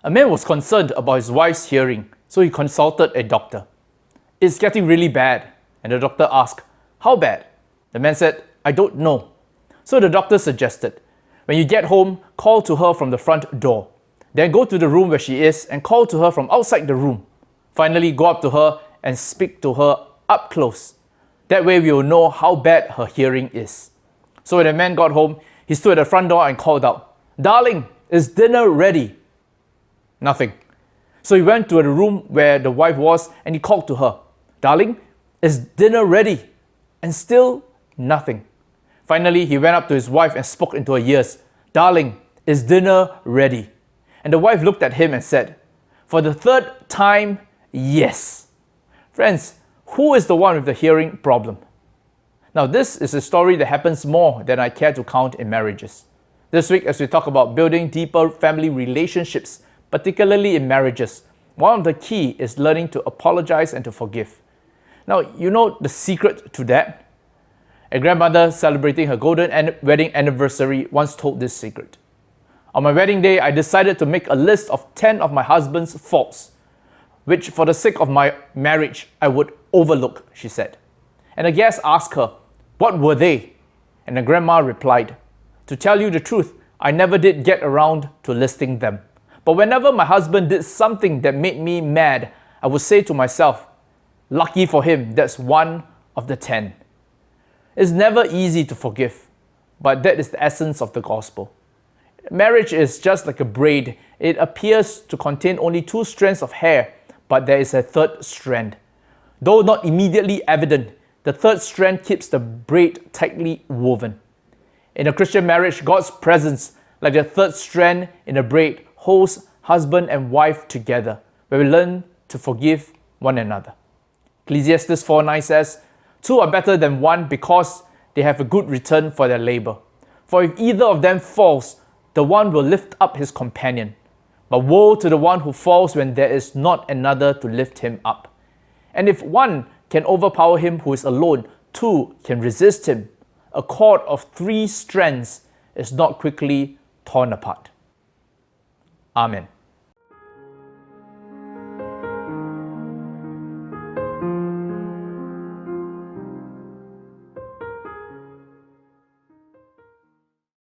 A man was concerned about his wife's hearing, so he consulted a doctor. "It's getting really bad." And the doctor asked, "How bad?" The man said, "I don't know." So the doctor suggested, "When you get home, call to her from the front door. Then go to the room where she is and call to her from outside the room. Finally, go up to her and speak to her up close. That way we will know how bad her hearing is." So when the man got home, he stood at the front door and called out, "Darling, is dinner ready?" Nothing. So he went to the room where the wife was and he called to her, "Darling, is dinner ready?" And still nothing. Finally, he went up to his wife and spoke into her ears, "Darling, is dinner ready?" And the wife looked at him and said, "For the third time, yes." Friends, who is the one with the hearing problem? Now, this is a story that happens more than I care to count in marriages. This week, as we talk about building deeper family relationships, particularly in marriages, one of the key is learning to apologize and to forgive. Now, you know the secret to that? A grandmother celebrating her golden wedding anniversary once told this secret. "On my wedding day, I decided to make a list of 10 of my husband's faults, which for the sake of my marriage, I would overlook," she said. And the guest asked her, "What were they?" And the grandma replied, "To tell you the truth, I never did get around to listing them. But whenever my husband did something that made me mad, I would say to myself, 'Lucky for him, that's one of the 10. It's never easy to forgive, but that is the essence of the gospel. Marriage is just like a braid. It appears to contain only 2 strands of hair, but there is a third strand. Though not immediately evident, the third strand keeps the braid tightly woven. In a Christian marriage, God's presence, like the third strand in a braid, holds husband and wife together, where we learn to forgive one another. Ecclesiastes 4:9 says, "Two are better than one because they have a good return for their labor. For if either of them falls, the one will lift up his companion. But woe to the one who falls when there is not another to lift him up. And if one can overpower him who is alone, 2 can resist him. A cord of 3 strands is not quickly torn apart." Amen.